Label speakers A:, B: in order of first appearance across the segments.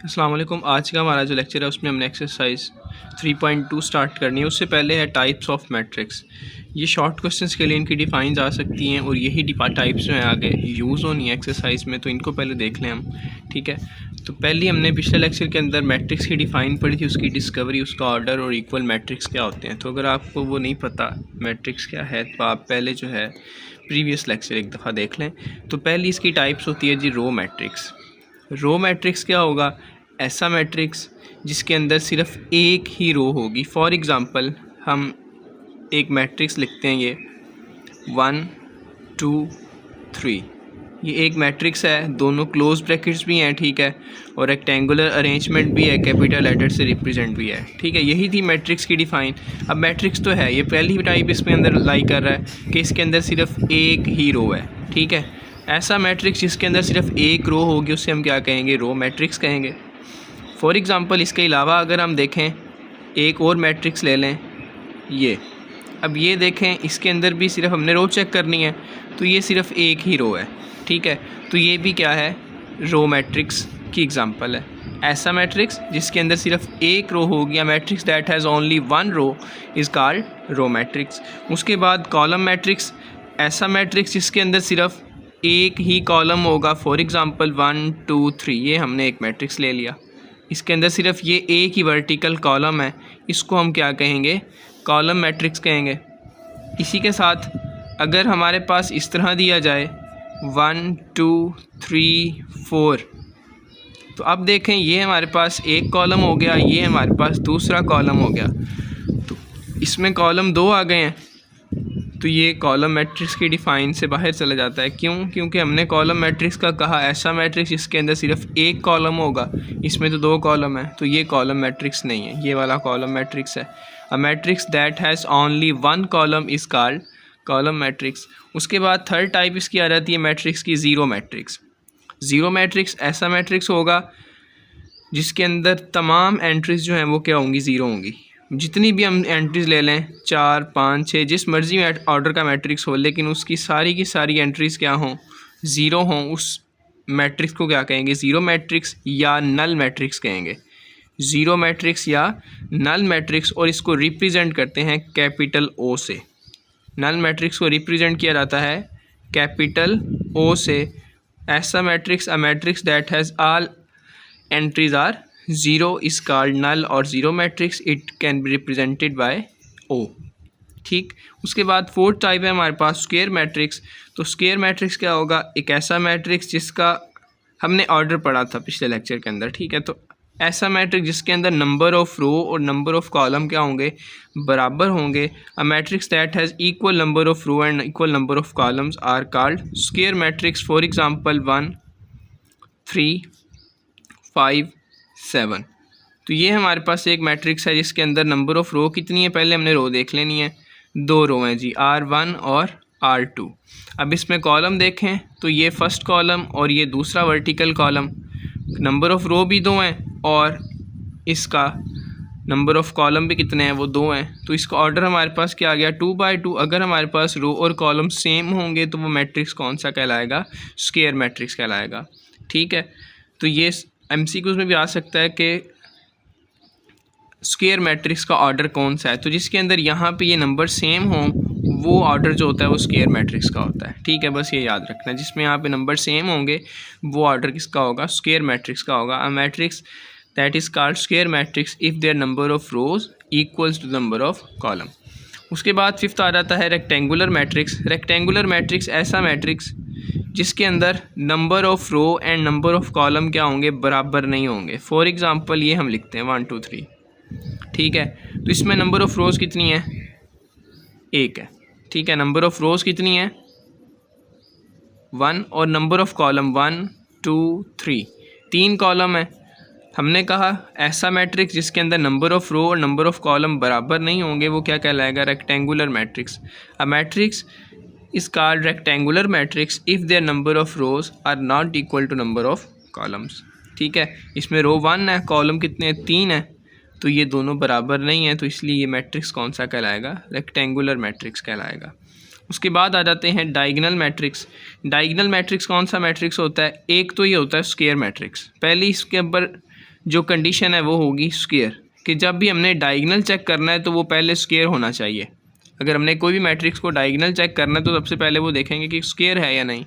A: अस्सलाम वालेकुम। आज का हमारा जो लेक्चर है उसमें हमने एक्सरसाइज 3.2 स्टार्ट करनी है। उससे पहले है टाइप्स ऑफ मैट्रिक्स। ये शॉर्ट क्वेश्चंस के लिए इनकी डिफाइंस आ सकती हैं और यही टाइप्स जो हैं आगे यूज़ होनी है एक्सरसाइज में, तो इनको पहले देख लें हम। ठीक है, तो पहले हमने पिछले लेक्चर के अंदर मैट्रिक्स की डिफ़ाइन पढ़ी थी, उसकी डिस्कवरी, उसका ऑर्डर और इक्वल मैट्रिक्स क्या होते हैं। तो अगर आपको वो नहीं पता मैट्रिक्स क्या है तो आप पहले जो है प्रीवियस लेक्चर एक दफ़ा देख लें। तो पहली इसकी टाइप्स होती है जी रो मैट्रिक्स। रो मैट्रिक्स क्या होगा? ऐसा मैट्रिक्स जिसके अंदर सिर्फ एक ही रो होगी। फॉर एग्ज़ाम्पल हम एक मैट्रिक्स लिखते हैं, ये 1 2 3, ये एक मैट्रिक्स है, दोनों क्लोज ब्रैकेट्स भी हैं, ठीक है, और रेक्टेंगुलर अरेंजमेंट भी है, कैपिटल लेटर से रिप्रेजेंट भी है, ठीक है। यही थी मैट्रिक्स की डिफ़ाइन। अब मैट्रिक्स तो है, ये पहली टाइप इसमें अंदर लाई कर रहा है कि इसके अंदर सिर्फ एक ही रो है, ठीक है। ऐसा मैट्रिक्स जिसके अंदर सिर्फ एक रो होगी उससे हम क्या कहेंगे? रो मैट्रिक्स कहेंगे। फॉर एग्ज़ाम्पल इसके अलावा अगर हम देखें एक और मैट्रिक्स ले लें, ये, अब ये देखें इसके अंदर भी सिर्फ हमने रो चेक करनी है, तो ये सिर्फ एक ही रो है, ठीक है, तो ये भी क्या है? रो मैट्रिक्स की एग्ज़ाम्पल है। ऐसा मैट्रिक्स जिसके अंदर सिर्फ एक रो होगी, या matrix that has only one row is called row matrix. उसके बाद कॉलम मैट्रिक्स, ऐसा मैट्रिक्स जिसके अंदर सिर्फ एक ही कॉलम होगा। फॉर एग्ज़ाम्पल 1 2 3, ये हमने एक मैट्रिक्स ले लिया, इसके अंदर सिर्फ ये एक ही वर्टिकल कॉलम है, इसको हम क्या कहेंगे? कॉलम मैट्रिक्स कहेंगे। इसी के साथ अगर हमारे पास इस तरह दिया जाए 1 2 3 4, तो अब देखें ये हमारे पास एक कॉलम हो गया, ये हमारे पास दूसरा कॉलम हो गया, तो इसमें कॉलम दो आ गए हैं, तो ये कॉलम मैट्रिक्स की डिफ़ाइन से बाहर चला जाता है। क्यों? क्योंकि हमने कॉलम मैट्रिक्स का कहा ऐसा मैट्रिक्स जिसके अंदर सिर्फ एक कॉलम होगा, इसमें तो दो कॉलम है, तो ये कॉलम मैट्रिक्स नहीं है, ये वाला कॉलम मैट्रिक्स है। अ matrix that has only one column is called column matrix. उसके बाद थर्ड टाइप इसकी आ जाती है मैट्रिक्स की, ज़ीरो मैट्रिक्स। ज़ीरो मैट्रिक्स ऐसा मैट्रिक्स होगा जिसके अंदर तमाम एंट्रीज़ जो हैं वो क्या होंगी? ज़ीरो होंगी। जितनी भी हम एंट्रीज़ ले लें, 4 5 6, जिस मर्ज़ी ऑर्डर का मैट्रिक्स हो, लेकिन उसकी सारी की सारी एंट्रीज़ क्या हों? ज़ीरो हों, उस मैट्रिक्स को क्या कहेंगे? ज़ीरो मैट्रिक्स या नल मैट्रिक्स कहेंगे। ज़ीरो मैट्रिक्स या नल मैट्रिक्स, और इसको रिप्रेजेंट करते हैं कैपिटल ओ से। नल मैट्रिक्स को रिप्रेजेंट किया जाता है कैपिटल ओ से। ऐसा matrix, a matrix that has all entries are 0 is called null or zero matrix. It can be represented by O, ठीक। उसके बाद फोर्थ टाइप है हमारे पास स्क्वायर मैट्रिक्स। तो स्क्वायर मैट्रिक्स क्या होगा? एक ऐसा मैट्रिक्स जिसका हमने ऑर्डर पढ़ा था पिछले लेक्चर के अंदर, ठीक है। तो ऐसा मैट्रिक्स जिसके अंदर नंबर ऑफ़ रो और नंबर ऑफ़ कॉलम क्या होंगे? बराबर होंगे। A matrix that has equal number of row and equal number of columns are called square matrix. For example 1 3 5 7। तो ये हमारे पास एक मैट्रिक्स है जिसके अंदर नंबर ऑफ़ रो कितनी है? पहले हमने रो देख लेनी है, दो रो हैं जी, R1 और R2। अब इसमें कॉलम देखें तो ये फर्स्ट कॉलम और ये दूसरा वर्टिकल कॉलम, नंबर ऑफ़ रो भी दो हैं और इसका नंबर ऑफ़ कॉलम भी कितने हैं? वो दो हैं। तो इसका ऑर्डर हमारे पास क्या आ गया? 2/2। अगर हमारे पास रो और कॉलम सेम होंगे तो वो मैट्रिक्स कौन सा कहलाएगा? स्क्वायर मैट्रिक्स कहलाएगा, ठीक है। तो ये MCQs में भी आ सकता है कि स्क्वायर मैट्रिक्स का ऑर्डर कौन सा है, तो जिसके अंदर यहाँ पे ये नंबर सेम हों वो ऑर्डर जो होता है वो स्क्वायर मैट्रिक्स का होता है, ठीक है। बस ये याद रखना, जिसमें यहाँ पे नंबर सेम होंगे वो ऑर्डर किसका होगा? स्क्वायर मैट्रिक्स का होगा। A matrix that is called square matrix if their number of rows equals to number of column. उसके बाद फिफ्थ आ जाता है रेक्टेंगुलर मैट्रिक्स। रेक्टेंगुलर मैट्रिक्स ऐसा मैट्रिक्स जिसके अंदर number of row and number of column क्या होंगे? बराबर नहीं होंगे। फॉर एग्ज़ाम्पल ये हम लिखते हैं 1 2 3, ठीक है। तो इसमें नंबर ऑफ़ रोज़ कितनी है? एक है, ठीक है। नंबर ऑफ़ रोज़ कितनी है? 1, और नंबर ऑफ़ कॉलम 1 2 3, तीन कॉलम है। हमने कहा ऐसा मैट्रिक्स जिसके अंदर नंबर ऑफ़ रो और नंबर ऑफ़ कॉलम बराबर नहीं होंगे वो क्या कहलाएगा? Rectangular matrix. A matrix is called rectangular matrix if their number of rows are not equal to number of columns, ठीक है। इसमें रो 1 है, कॉलम कितने हैं? 3 है, तो ये दोनों बराबर नहीं है, तो इसलिए ये मैट्रिक्स कौन सा कहलाएगा? रेक्टेंगुलर मैट्रिक्स कहलाएगा। उसके बाद आ जाते हैं डायगोनल मैट्रिक्स। डायगोनल मैट्रिक्स कौन सा मैट्रिक्स होता है? एक तो ये होता है स्क्वायर मैट्रिक्स। पहले इसके ऊपर जो कंडीशन है वो होगी स्क्वायर, कि जब भी हमने डायगोनल चेक करना है तो वो पहले स्क्वायर होना चाहिए। अगर हमने कोई भी मैट्रिक्स को डायगोनल चेक करना है तो सबसे पहले वो देखेंगे कि स्क्वायर है या नहीं,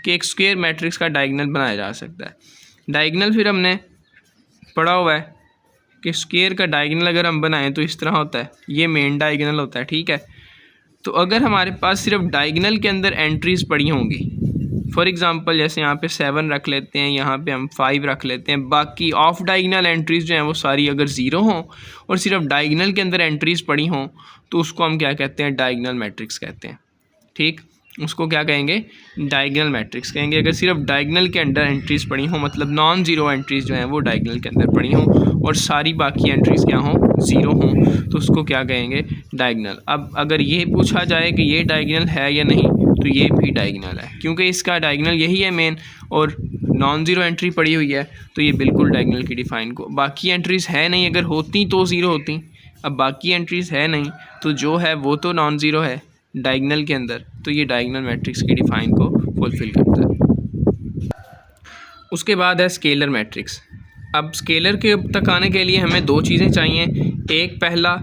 A: कि एक स्क्वायर मैट्रिक्स का डायगोनल बनाया जा सकता है। डायगोनल फिर हमने पढ़ा हुआ है कि स्क्वायर का डायगोनल अगर हम बनाएं तो इस तरह होता है, ये मेन डायगोनल होता है, ठीक है। तो अगर हमारे पास सिर्फ डायगोनल के अंदर एंट्रीज़ पड़ी होंगी, फॉर एग्जांपल जैसे यहाँ पे 7 रख लेते हैं, यहाँ पे हम 5 रख लेते हैं, बाकी ऑफ डायगोनल एंट्रीज़ जो हैं वो सारी अगर ज़ीरो हों और सिर्फ डायगोनल के अंदर एंट्रीज़ पड़ी हों तो उसको हम क्या कहते हैं, डायगोनल मैट्रिक्स कहते हैं, ठीक। उसको क्या कहेंगे, डायगोनल मैट्रिक्स कहेंगे। अगर सिर्फ डायगोनल के अंदर एंट्रीज़ पड़ी हों, मतलब नॉन ज़ीरो एंट्रीज़ जो हैं वो डायगोनल के अंदर पड़ी हों और सारी बाकी एंट्रीज़ क्या हों, ज़ीरो हों, तो उसको क्या कहेंगे, डायगोनल। अब अगर ये पूछा जाए कि ये डायगोनल है या नहीं, तो ये भी डायगोनल है, क्योंकि इसका डायगोनल यही है मेन और नॉन ज़ीरो एंट्री पड़ी हुई है, तो ये बिल्कुल डायगोनल की डिफ़ाइन को। बाकी एंट्रीज़ है नहीं, अगर होती तो ज़ीरो होती, अब बाकी एंट्रीज़ है नहीं तो जो है वो तो नॉन ज़ीरो है डायगोनल के अंदर, तो ये डायगोनल मैट्रिक्स की डिफ़ाइन को फुलफ़िल करता है। उसके बाद है स्केलर मैट्रिक्स। अब स्केलर के तक आने के लिए हमें दो चीज़ें चाहिए, एक पहला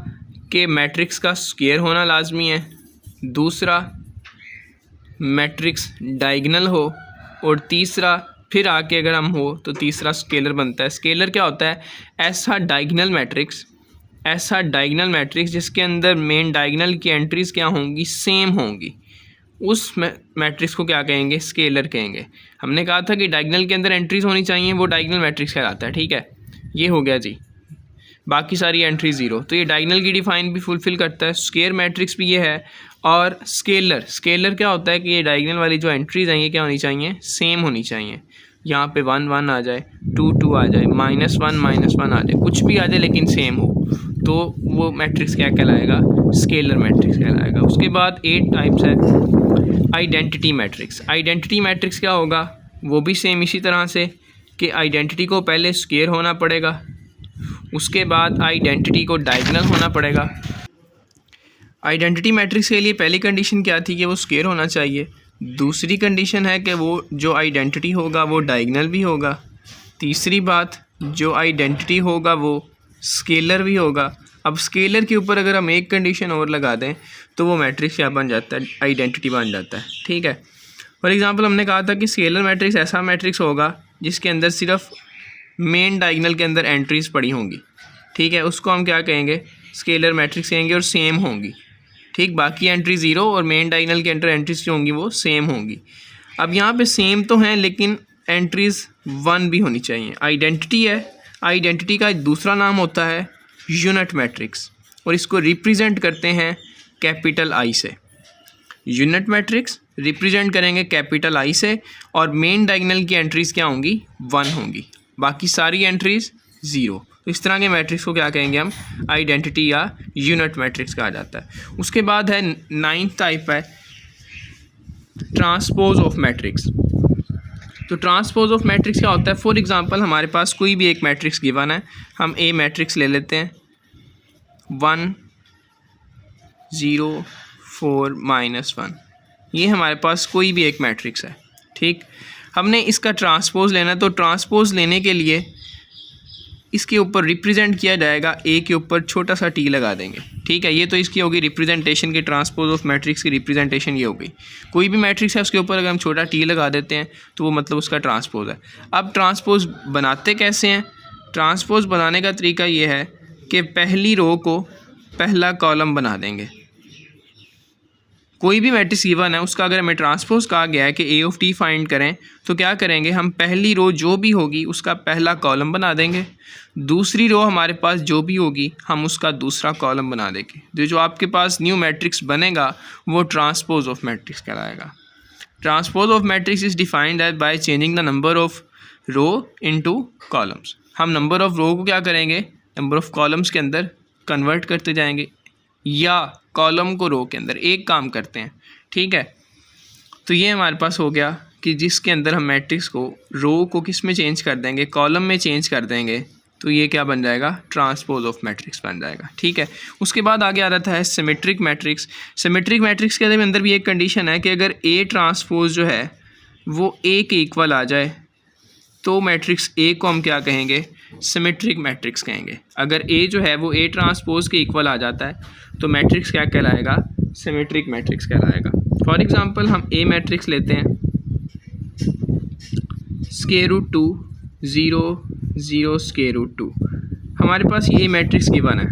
A: कि मैट्रिक्स का स्क्वायर होना लाजमी है, दूसरा मैट्रिक्स डायगोनल हो, और तीसरा फिर आके अगर हम हो तो तीसरा स्केलर बनता है। स्केलर क्या होता है, ऐसा डायगोनल मैट्रिक्स जिसके अंदर मेन डायगोनल की एंट्रीज़ क्या होंगी, सेम होंगी, उस मैट्रिक्स को क्या कहेंगे, स्केलर कहेंगे। हमने कहा था कि डायगोनल के अंदर एंट्रीज़ होनी चाहिए, वो डायगोनल मैट्रिक्स कहलाता है, ठीक है। ये हो गया जी, बाकी सारी एंट्री ज़ीरो, तो ये डायगोनल की डिफ़ाइन भी फुलफ़िल करता है। स्क्वायर मैट्रिक्स भी ये है। और स्केलर क्या होता है कि ये डायगोनल वाली जो एंट्रीज़ हैं ये क्या होनी चाहिए, सेम होनी चाहिए। यहाँ पे 1 1 आ जाए, 2 2 आ जाए, -1 आ जाए, कुछ भी आ जाए लेकिन सेम हो, तो वो मैट्रिक्स क्या कहलाएगा, स्केलर मैट्रिक्स कहलाएगा। उसके बाद 8 टाइप्स है आइडेंटिटी मैट्रिक्स क्या होगा, वो भी सेम इसी तरह से कि आइडेंटिटी को पहले स्क्वायर होना पड़ेगा, उसके बाद आइडेंटिटी को डायगोनल होना पड़ेगा। आइडेंटिटी मैट्रिक्स के लिए पहली कंडीशन क्या थी कि वो स्क्वायर होना चाहिए, दूसरी कंडीशन है कि वो जो आइडेंटिटी होगा वो डायगोनल भी होगा, तीसरी बात जो आइडेंटिटी होगा वो स्केलर भी होगा। अब स्केलर के ऊपर अगर हम एक कंडीशन और लगा दें तो वो मैट्रिक्स क्या बन जाता है, आइडेंटिटी बन जाता है, ठीक है। फॉर एग्जांपल हमने कहा था कि स्केलर मैट्रिक्स ऐसा मैट्रिक्स होगा जिसके अंदर सिर्फ मेन डायगोनल के अंदर एंट्रीज़ पड़ी होंगी, ठीक है, उसको हम क्या कहेंगे, स्केलर मैट्रिक्स कहेंगे, और सेम होंगी, ठीक। बाकी एंट्री ज़ीरो और मेन डायगोनल के अंदर एंट्रीज जो होंगी वो सेम होंगी। अब यहाँ पे सेम तो हैं लेकिन एंट्रीज़ 1 भी होनी चाहिए। आइडेंटिटी है, आइडेंटिटी का दूसरा नाम होता है यूनिट मैट्रिक्स, और इसको रिप्रेजेंट करते हैं कैपिटल आई से। यूनिट मैट्रिक्स रिप्रेजेंट करेंगे कैपिटल आई से, और मेन डायगोनल की एंट्रीज़ क्या होंगी, 1 होंगी, बाकी सारी एंट्रीज़ ज़ीरो। तो इस तरह के मैट्रिक्स को क्या कहेंगे हम, आइडेंटिटी या यूनिट मैट्रिक्स कहा जाता है। उसके बाद है 9th टाइप है ट्रांसपोज ऑफ मैट्रिक्स। तो ट्रांसपोज ऑफ मैट्रिक्स क्या होता है, फॉर एग्जांपल हमारे पास कोई भी एक मैट्रिक्स गिवन है, हम ए मैट्रिक्स ले लेते हैं, 1 0 4 -1, ये हमारे पास कोई भी एक मैट्रिक्स है, ठीक। हमने इसका ट्रांसपोज लेना, तो ट्रांसपोज लेने के लिए इसके ऊपर रिप्रेजेंट किया जाएगा, ए के ऊपर छोटा सा टी लगा देंगे, ठीक है। ये तो इसकी होगी रिप्रेजेंटेशन की, ट्रांसपोज ऑफ मैट्रिक्स की रिप्रेजेंटेशन ये होगी। कोई भी मैट्रिक्स है उसके ऊपर अगर हम छोटा टी लगा देते हैं तो वो मतलब उसका ट्रांसपोज है। अब ट्रांसपोज बनाते कैसे हैं, ट्रांसपोज बनाने का तरीका ये है कि पहली रो को पहला कॉलम बना देंगे। कोई भी मैट्रिक्स गिवन है उसका अगर हमें ट्रांसपोज कहा गया है कि ए ऑफ टी फाइंड करें, तो क्या करेंगे, हम पहली रो जो भी होगी उसका पहला कॉलम बना देंगे, दूसरी रो हमारे पास जो भी होगी हम उसका दूसरा कॉलम बना देंगे। जो आपके पास न्यू मैट्रिक्स बनेगा वो ट्रांसपोज ऑफ मैट्रिक्स कहलाएगा। Transpose of matrix is defined as by changing the number of row into columns. हम नंबर ऑफ रो को क्या करेंगे, नंबर ऑफ कॉलम्स के अंदर कन्वर्ट करते जाएंगे, या कॉलम को रो के अंदर, एक काम करते हैं, ठीक है। तो ये हमारे पास हो गया कि जिसके अंदर हम मैट्रिक्स को रो को किस में चेंज कर देंगे, कॉलम में चेंज कर देंगे, तो ये क्या बन जाएगा, ट्रांसपोज ऑफ मैट्रिक्स बन जाएगा, ठीक है। उसके बाद आगे आ जाता है सिमेट्रिक मैट्रिक्स। सिमेट्रिक मैट्रिक्स के अंदर भी एक कंडीशन है कि अगर ए ट्रांसपोज जो है वो ए के इक्वल आ जाए तो मैट्रिक्स ए को हम क्या कहेंगे, सिमेट्रिक मैट्रिक्स कहेंगे। अगर ए जो है वो ए ट्रांसपोज के इक्वल आ जाता है तो मैट्रिक्स क्या कहलाएगा, सिमेट्रिक मैट्रिक्स कहलाएगा। फॉर एग्जांपल हम ए मैट्रिक्स लेते हैं, स्क्वायर रूट 2 0 0 स्क्वायर रूट 2। हमारे पास ये मैट्रिक्स गिवन है,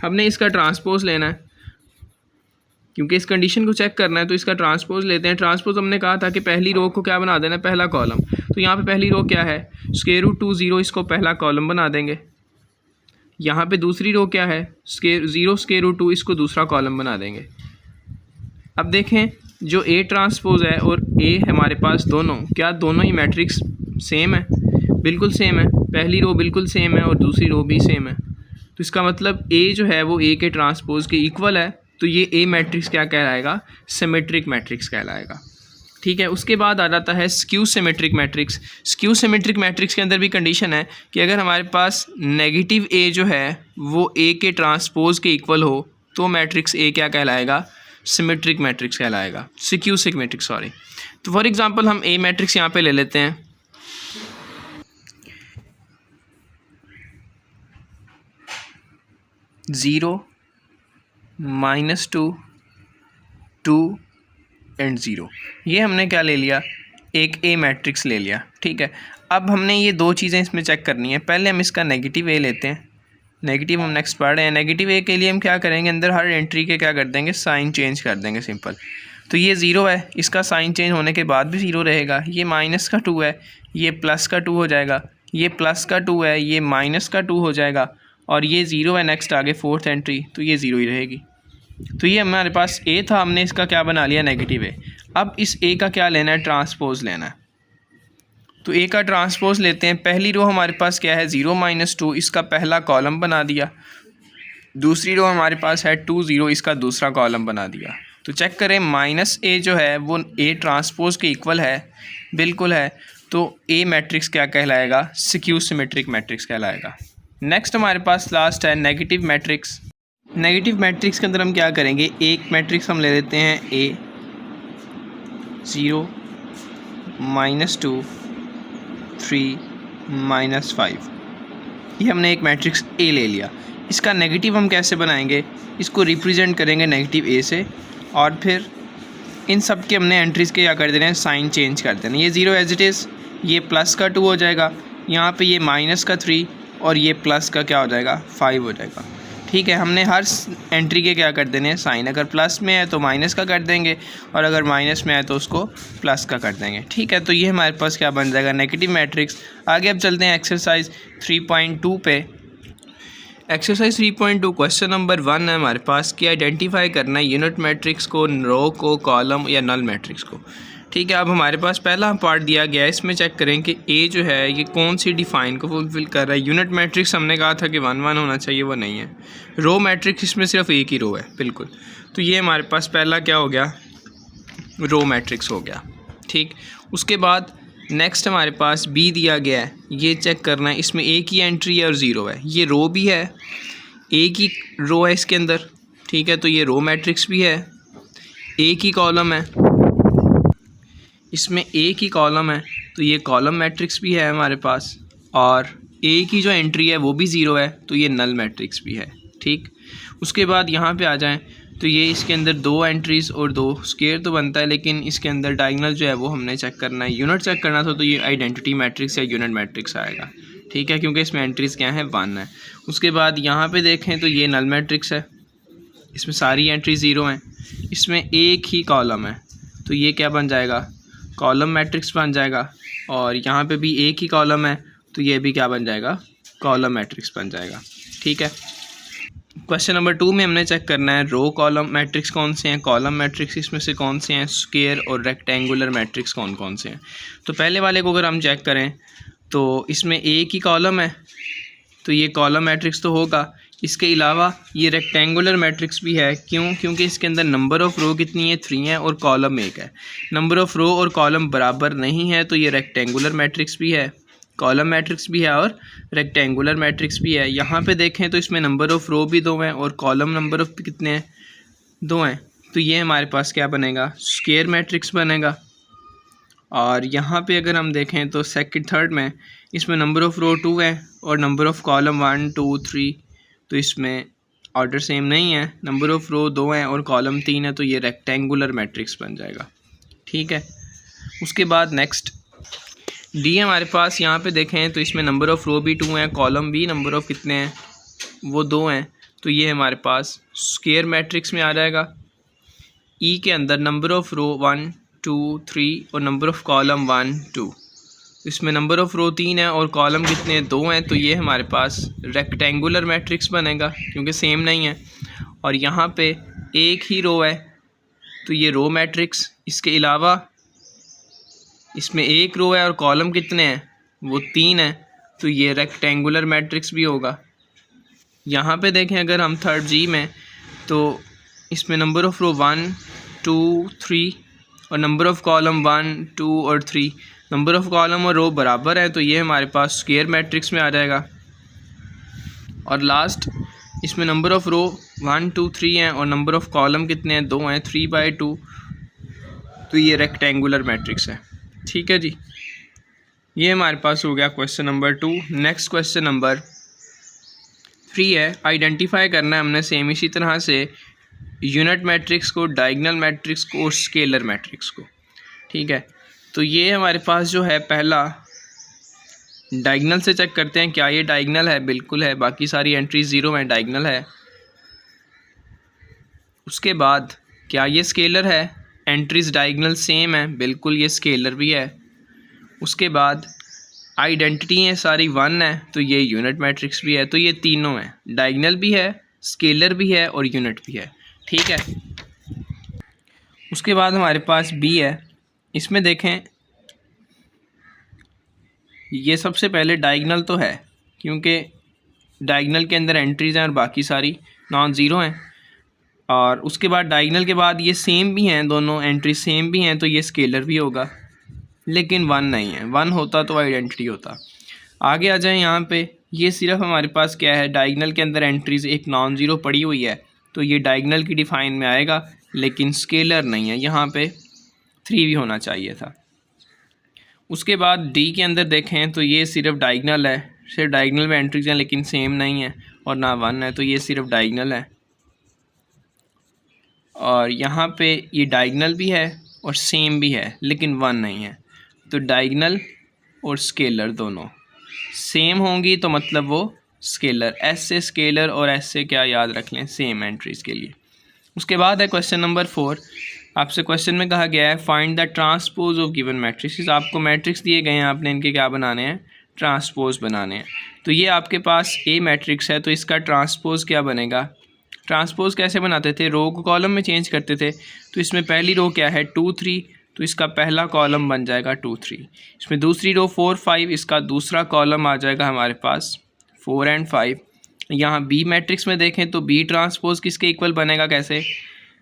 A: हमने इसका ट्रांसपोज लेना है क्योंकि इस कंडीशन को चेक करना है, तो इसका ट्रांसपोज लेते हैं। ट्रांसपोज हमने कहा था कि पहली रो को क्या बना देना है, पहला कॉलम। तो यहाँ पे पहली रो क्या है, स्क्वायर रूट 2 0, इसको पहला कॉलम बना देंगे। यहाँ पे दूसरी रो क्या है, स्क्वायर 0 स्क्वायर रूट 2, इसको दूसरा कॉलम बना देंगे। अब देखें जो ए ट्रांसपोज है और ए हमारे पास दोनों, क्या दोनों ही मैट्रिक्स सेम है, बिल्कुल सेम है। पहली रो बिल्कुल सेम है और दूसरी रो भी सेम है, तो इसका मतलब ए जो है वो ए के ट्रांसपोज के इक्वल है। तो ये ए मैट्रिक्स क्या कहलाएगा, सिमेट्रिक मैट्रिक्स कहलाएगा। ठीक है, उसके बाद आ जाता है skew symmetric matrix. Skew symmetric matrix के अंदर भी कंडीशन है कि अगर हमारे पास नेगेटिव ए जो है वो ए के ट्रांसपोज के इक्वल हो तो मैट्रिक्स ए क्या कहलाएगा, सिमेट्रिक मैट्रिक्स कहलाएगा, स्क्यू सिमेट्रिक सॉरी। तो फॉर एग्जांपल हम ए मैट्रिक्स यहाँ पे ले लेते हैं, 0 -2 2 एंड 0। ये हमने क्या ले लिया, एक ए मैट्रिक्स ले लिया। ठीक है, अब हमने ये दो चीज़ें इसमें चेक करनी है। पहले हम इसका नेगेटिव ए लेते हैं, नेगेटिव हम नेक्स्ट पढ़ रहे हैं। नेगेटिव ए के लिए हम क्या करेंगे, अंदर हर एंट्री के क्या कर देंगे, साइन चेंज कर देंगे, सिंपल। तो ये 0 है, इसका साइन चेंज होने के बाद भी 0 रहेगा। ये माइनस का 2 है, ये प्लस का 2 हो जाएगा। ये प्लस का 2 है, ये माइनस का 2 हो जाएगा। और ये 0 है नेक्स्ट आगे फोर्थ एंट्री, तो ये 0 ही रहेगी। तो ये हमारे पास ए था, हमने इसका क्या बना लिया, नेगेटिव ए। अब इस ए का क्या लेना है, ट्रांसपोज लेना है। तो ए का ट्रांसपोज लेते हैं। पहली रो हमारे पास क्या है, 0 -2, इसका पहला कॉलम बना दिया। दूसरी रो हमारे पास है 2 0, इसका दूसरा कॉलम बना दिया। तो चेक करें, माइनस ए जो है वो ए ट्रांसपोज के इक्वल है, बिल्कुल है। तो ए मैट्रिक्स क्या कहलाएगा, स्क्यू सिमेट्रिक मैट्रिक्स कहलाएगा। नेक्स्ट हमारे पास लास्ट है नेगेटिव मैट्रिक्स। नेगेटिव मैट्रिक्स के अंदर हम क्या करेंगे, एक मैट्रिक्स हम ले लेते हैं ए 0 -2 3 -5। ये हमने एक मैट्रिक्स ए ले लिया। इसका नेगेटिव हम कैसे बनाएंगे, इसको रिप्रेजेंट करेंगे नेगेटिव ए से, और फिर इन सब के हमने एंट्रीज़ के क्या कर देना है, साइन चेंज कर देना। ये 0 एज इट इज़, ये प्लस का 2 हो जाएगा, यहाँ पे ये माइनस का 3 और ये प्लस का क्या हो जाएगा, 5 हो जाएगा। ठीक है, हमने हर एंट्री के क्या कर देने हैं, साइन। अगर प्लस में है तो माइनस का कर देंगे, और अगर माइनस में है तो उसको प्लस का कर देंगे। ठीक है, तो ये हमारे पास क्या बन जाएगा, नेगेटिव मैट्रिक्स। आगे अब चलते हैं एक्सरसाइज 3.2 पे। एक्सरसाइज 3.2 क्वेश्चन नंबर 1 है हमारे पास कि आइडेंटिफाई करना है यूनिट मैट्रिक्स को, रो को, कॉलम या नल मैट्रिक्स को। ठीक है, अब हमारे पास पहला पार्ट दिया गया है, इसमें चेक करें कि ए जो है ये कौन सी डिफाइन को फुलफिल कर रहा है। यूनिट मैट्रिक्स हमने कहा था कि 1 1 होना चाहिए, वो नहीं है। रो मैट्रिक्स इसमें सिर्फ एक ही रो है, बिल्कुल। तो ये हमारे पास पहला क्या हो गया, रो मैट्रिक्स हो गया। ठीक, उसके बाद नेक्स्ट हमारे पास बी दिया गया है, ये चेक करना है इसमें एक ही एंट्री है और 0 है। ये रो भी है, एक ही रो है इसके अंदर। ठीक है, तो ये रो मैट्रिक्स भी है, एक ही कॉलम है, इसमें एक ही कॉलम है, तो ये कॉलम मैट्रिक्स भी है हमारे पास, और एक ही जो एंट्री है वो भी 0 है, तो ये नल मैट्रिक्स भी है। ठीक, उसके बाद यहाँ पे आ जाएं तो ये इसके अंदर 2 एंट्रीज़ और 2 स्क्वायर तो बनता है, लेकिन इसके अंदर डायगोनल जो है वो हमने चेक करना है। यूनिट चेक करना था तो ये आइडेंटिटी मैट्रिक्स या यूनिट मैट्रिक्स आएगा। ठीक है, क्योंकि इसमें एंट्रीज़ क्या है, 1 है। उसके बाद यहाँ पे देखें तो ये नल मैट्रिक्स है, इसमें सारी एंट्री 0 हैं, इसमें एक ही कॉलम है, तो ये क्या बन जाएगा, कॉलम मैट्रिक्स बन जाएगा। और यहाँ पे भी एक ही कॉलम है, तो ये भी क्या बन जाएगा, कॉलम मैट्रिक्स बन जाएगा। ठीक है, क्वेश्चन नंबर 2 में हमने चेक करना है रो कॉलम मैट्रिक्स कौन से हैं, कॉलम मैट्रिक्स इसमें से कौन से हैं, स्क्वायर और रेक्टेंगुलर मैट्रिक्स कौन कौन से हैं। तो पहले वाले को अगर हम चेक करें तो इसमें एक ही कॉलम है, तो ये कॉलम मैट्रिक्स तो होगा। इसके अलावा ये रेक्टेंगुलर मैट्रिक्स भी है, क्यों, क्योंकि इसके अंदर नंबर ऑफ़ रो कितनी है, 3 है, और कॉलम 1 है। नंबर ऑफ़ रो और कॉलम बराबर नहीं है, तो ये रेक्टेंगुलर मैट्रिक्स भी है, कॉलम मैट्रिक्स भी है और रेक्टेंगुलर मैट्रिक्स भी है। यहाँ पे देखें तो इसमें नंबर ऑफ़ रो भी 2 हैं और कॉलम नंबर ऑफ़ कितने हैं, 2 हैं, तो ये हमारे पास क्या बनेगा, स्क्वायर मैट्रिक्स बनेगा। और यहाँ पे अगर हम देखें तो सेकंड थर्ड में इसमें नंबर ऑफ़ रो 2 है और नंबर ऑफ़ कॉलम 1 2 3, तो इसमें ऑर्डर सेम नहीं है। नंबर ऑफ़ रो 2 हैं और कॉलम 3 है, तो ये रेक्टेंगुलर मैट्रिक्स बन जाएगा। ठीक है, उसके बाद नेक्स्ट डी हमारे पास यहाँ पे देखें तो इसमें नंबर ऑफ़ रो भी 2 हैं, कॉलम भी नंबर ऑफ़ कितने हैं वो 2 हैं, तो ये हमारे पास स्क्वायर मैट्रिक्स में आ जाएगा। ई के अंदर नंबर ऑफ़ रो 1 2 3 और नंबर ऑफ़ कॉलम 1 2, इसमें नंबर ऑफ़ रो 3 है और कॉलम कितने 2 हैं, तो ये हमारे पास रेक्टेंगुलर मैट्रिक्स बनेगा क्योंकि सेम नहीं है। और यहाँ पे एक ही रो है तो ये रो मैट्रिक्स। इसके अलावा इसमें एक रो है और कॉलम कितने हैं वो 3 है, तो ये रेक्टेंगुलर मैट्रिक्स भी होगा। यहाँ पे देखें अगर हम थर्ड जी में, तो इसमें नंबर ऑफ़ रो 1 2 3 और नंबर ऑफ़ कॉलम 1 2 और 3, नंबर ऑफ़ कॉलम और रो बराबर है, तो ये हमारे पास स्क्वायर मैट्रिक्स में आ जाएगा। और लास्ट इसमें नंबर ऑफ़ रो 1 2 3 हैं और नंबर ऑफ़ कॉलम कितने हैं 2 हैं, 3/2, तो ये रेक्टेंगुलर मैट्रिक्स है। ठीक है जी, ये हमारे पास हो गया question number 2। Next question number 3 है, आइडेंटिफाई करना है हमने सेम इसी तरह से यूनिट मैट्रिक्स को, डायगोनल मैट्रिक्स को और स्केलर मैट्रिक्स को। ठीक है, तो ये हमारे पास जो है पहला डायगोनल से चेक करते हैं क्या ये डायगोनल है, बिल्कुल है, बाकी सारी एंट्रीज 0 में डायगोनल है। उसके बाद क्या ये स्केलर है, एंट्रीज डायगोनल सेम है, बिल्कुल ये स्केलर भी है। उसके बाद आइडेंटिटी है सारी 1 है, तो ये यूनिट मैट्रिक्स भी है, तो ये तीनों हैं, डायगोनल भी है, स्केलर भी है और यूनिट भी है। ठीक है, उसके बाद हमारे पास बी है, इसमें देखें ये सबसे पहले डायगोनल तो है क्योंकि डायगोनल के अंदर एंट्रीज हैं और बाकी सारी नॉन ज़ीरो हैं। और उसके बाद डायगोनल के बाद ये सेम भी हैं, दोनों एंट्री सेम भी हैं, तो ये स्केलर भी होगा, लेकिन 1 नहीं है, 1 होता तो आइडेंटिटी होता। आगे आ जाए, यहाँ पे ये सिर्फ हमारे पास क्या है, डायगोनल के अंदर एंट्रीज एक नॉन ज़ीरो पड़ी हुई है, तो ये डायगोनल की डिफाइन में आएगा, लेकिन स्केलर नहीं है, यहाँ पे 3 भी होना चाहिए था। उसके बाद डी के अंदर देखें तो ये सिर्फ डायगोनल है, सिर्फ डायगोनल में एंट्रीज हैं लेकिन सेम नहीं है और ना 1 है, तो ये सिर्फ डायगोनल है। और यहाँ पे ये डायगोनल भी है और सेम भी है लेकिन 1 नहीं है, तो डायगोनल और स्केलर दोनों सेम होंगी तो मतलब वो स्केलर। एस से स्केलर और एस से क्या याद रख लें, सेम एंट्रीज के लिए। उसके बाद है क्वेश्चन नंबर 4, आपसे क्वेश्चन में कहा गया है find the transpose of given matrix. आपको मैट्रिक्स दिए गए हैं, आपने इनके क्या बनाने हैं, ट्रांसपोज बनाने हैं। तो ये आपके पास ए मैट्रिक्स है, तो इसका ट्रांसपोज क्या बनेगा, ट्रांसपोज कैसे बनाते थे, रो को कॉलम में चेंज करते थे। तो इसमें पहली रो क्या है 2 3, तो इसका पहला कॉलम बन जाएगा 2 3। इसमें दूसरी रो 4 5, इसका दूसरा कॉलम आ जाएगा हमारे पास 4 और 5। यहाँ बी मैट्रिक्स में देखें तो बी ट्रांसपोज किसके इक्वल बनेगा, कैसे,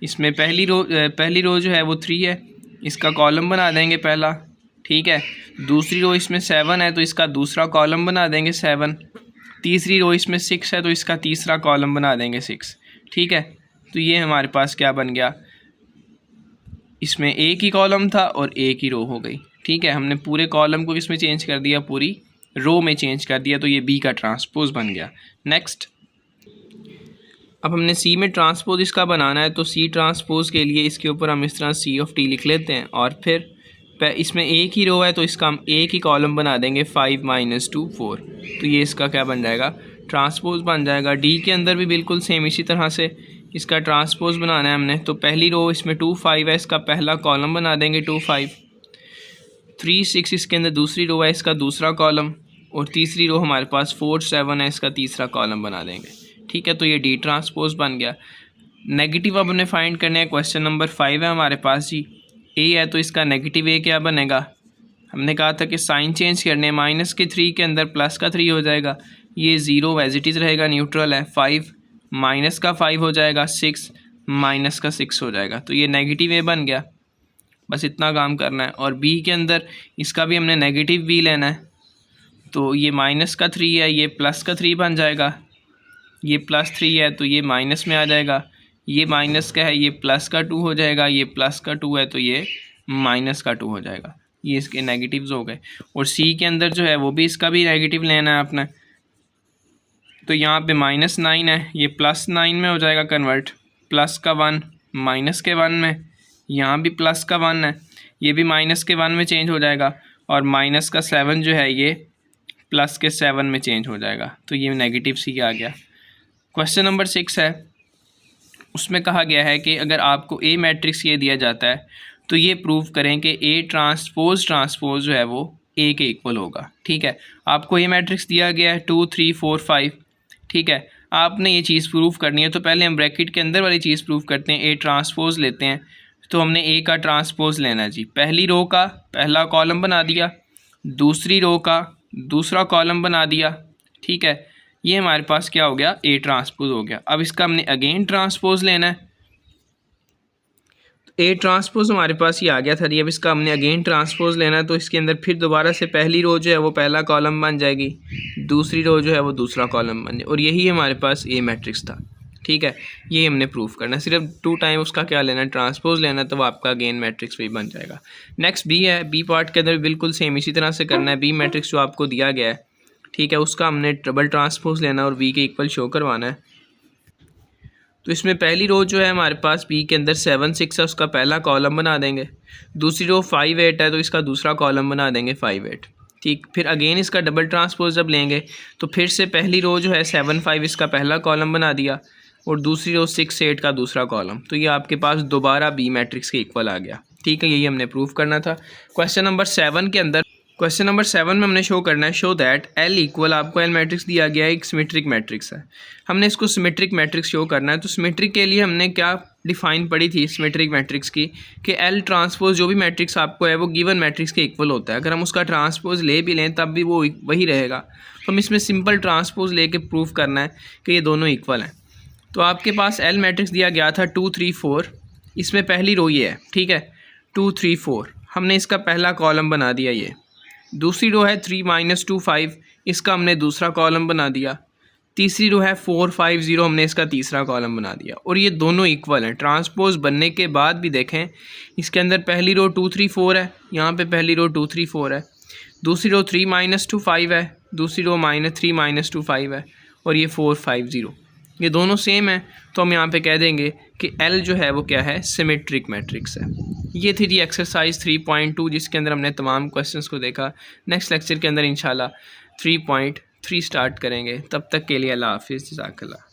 A: इसमें पहली रो जो है वो 3 है, इसका कॉलम बना देंगे पहला। ठीक है, दूसरी रो इसमें 7 है, तो इसका दूसरा कॉलम बना देंगे 7। तीसरी रो इसमें 6 है, तो इसका तीसरा कॉलम बना देंगे 6। ठीक है, तो ये हमारे पास क्या बन गया, इसमें एक ही कॉलम था और एक ही रो हो गई। ठीक है, हमने पूरे कॉलम को इसमें चेंज कर दिया, पूरी रो में चेंज कर दिया, तो ये बी का ट्रांसपोज बन गया। नेक्स्ट, अब हमने सी में ट्रांसपोज इसका बनाना है, तो सी ट्रांसपोज के लिए इसके ऊपर हम इस तरह सी ऑफ टी लिख लेते हैं और फिर इसमें एक ही रो है तो इसका हम एक ही कॉलम बना देंगे 5 - 2 4, तो ये इसका क्या बन जाएगा, ट्रांसपोज बन जाएगा। डी के अंदर भी बिल्कुल सेम इसी तरह से इसका ट्रांसपोज बनाना है हमने, तो पहली रो इसमें 2 5 है, इसका पहला कॉलम बना देंगे 2 5। 3 6 इसके अंदर दूसरी रो है, इसका दूसरा कॉलम, और तीसरी रो हमारे पास 4 7 है, इसका तीसरा कॉलम बना देंगे। ठीक है, तो ये डी ट्रांसपोज बन गया। नेगेटिव अब हमने फाइंड करने हैं, क्वेश्चन नंबर 5 है हमारे पास जी, ए है तो इसका नेगेटिव ए क्या बनेगा, हमने कहा था कि साइन चेंज करने, माइनस के 3 के अंदर प्लस का 3 हो जाएगा, ये 0 एज इट इज़ रहेगा, न्यूट्रल है। 5 माइनस का 5 हो जाएगा, 6 माइनस का 6 हो जाएगा, तो ये नेगेटिव ए बन गया। बस इतना काम करना है। और बी के अंदर इसका भी हमने नेगेटिव बी लेना है, तो ये माइनस का 3 है, ये प्लस का 3 बन जाएगा, ये +3 है तो ये माइनस में आ जाएगा, ये माइनस का है, ये प्लस का 2 हो जाएगा, ये प्लस का 2 है तो ये माइनस का 2 हो जाएगा। ये इसके नेगेटिव्स हो गए, और सी के अंदर जो है वो भी इसका भी नेगेटिव लेना है आपने। तो यहाँ पे -9 है, ये +9 में हो जाएगा कन्वर्ट, प्लस का 1 माइनस के 1 में, यहाँ भी प्लस का 1 है, ये भी माइनस के 1 में चेंज हो जाएगा, और माइनस का 7 जो है ये प्लस के 7 में चेंज हो जाएगा। तो ये नेगेटिव सी आ गया। क्वेश्चन नंबर 6 है, उसमें कहा गया है कि अगर आपको ए मैट्रिक्स ये दिया जाता है तो ये प्रूव करें कि ए ट्रांसपोज जो है वो ए के इक्वल होगा। ठीक है, आपको ए मैट्रिक्स दिया गया है 2 3 4 5। ठीक है, आपने ये चीज़ प्रूव करनी है, तो पहले हम ब्रैकेट के अंदर वाली चीज़ प्रूव करते हैं। ए ट्रांसपोज लेते हैं, तो हमने ए का ट्रांसपोज लेना है जी। पहली रो का पहला कॉलम बना दिया, दूसरी रो का दूसरा कॉलम बना दिया। ठीक है, ये हमारे पास क्या हो गया, ए ट्रांसपोज हो गया। अब इसका हमने अगेन ट्रांसपोज लेना है, ए ट्रांसपोज हमारे पास ये आ गया था। अब इसका हमने अगेन ट्रांसपोज लेना है, तो इसके अंदर फिर दोबारा से पहली रो जो है वो पहला कॉलम बन जाएगी, दूसरी रो जो है वो दूसरा कॉलम बन जाए, और यही हमारे पास ए मैट्रिक्स था। ठीक है, ये हमने प्रूफ करना है, सिर्फ 2 टाइम उसका क्या लेना है, ट्रांसपोज लेना है, तो वो आपका अगेन मैट्रिक्स भी बन जाएगा। नेक्स्ट बी है, बी पार्ट के अंदर बिल्कुल सेम इसी तरह से करना है। बी मैट्रिक्स जो आपको दिया गया है, ठीक है, उसका हमने डबल ट्रांसपोज लेना है और वी के इक्वल शो करवाना है। तो इसमें पहली रो जो है हमारे पास बी के अंदर 7 6 है, उसका पहला कॉलम बना देंगे। दूसरी रो 5 8 है, तो इसका दूसरा कॉलम बना देंगे 5 8। ठीक, फिर अगेन इसका डबल ट्रांसपोज जब लेंगे तो फिर से पहली रो जो है 7 5 इसका पहला कॉलम बना दिया, और दूसरी रो 6 8 का दूसरा कॉलम। तो ये आपके पास दोबारा बी मैट्रिक्स के इक्वल आ गया। ठीक है, यही हमने प्रूफ करना था। क्वेश्चन नंबर 7 के अंदर, क्वेश्चन नंबर 7 में हमने शो करना है, शो दैट एल इक्वल, आपको एल मैट्रिक्स दिया गया है, एक सिमेट्रिक मैट्रिक्स है, हमने इसको सिमेट्रिक मैट्रिक्स शो करना है। तो सिमेट्रिक के लिए हमने क्या डिफाइन पढ़ी थी सिमेट्रिक मैट्रिक्स की, कि एल ट्रांसपोज जो भी मैट्रिक्स आपको है वो गिवन मैट्रिक्स के इक्वल होता है। अगर हम उसका ट्रांसपोज ले भी लें तब भी वो वही रहेगा। तो हम इसमें सिंपल ट्रांसपोज लेके प्रूफ करना है कि ये दोनों इक्वल हैं। तो आपके पास एल मैट्रिक्स दिया गया था 2 3 4, इसमें पहली रो ये है। ठीक है, 2 3 4 हमने इसका पहला कॉलम बना दिया, ये दूसरी रो है 3 -2 5, इसका हमने दूसरा कॉलम बना दिया। तीसरी रो है 4 5 0, हमने इसका तीसरा कॉलम बना दिया, और ये दोनों इक्वल हैं। ट्रांसपोज बनने के बाद भी देखें, इसके अंदर पहली रो 2 3 4 है, यहाँ पे पहली रो 2 3 4 है, दूसरी रो 3 -2 5 है, दूसरी रो -3 -2 5 है, और ये 4 5 0, ये दोनों सेम है। तो हम यहाँ पे कह देंगे कि L जो है वो क्या है, सिमेट्रिक मैट्रिक्स है। ये थी जी एक्सरसाइज 3.2, जिसके अंदर हमने तमाम क्वेश्चंस को देखा। नेक्स्ट लेक्चर के अंदर इंशाल्लाह 3.3 स्टार्ट करेंगे। तब तक के लिए अल्लाह हाफिज़, जज़ाकल्लाह।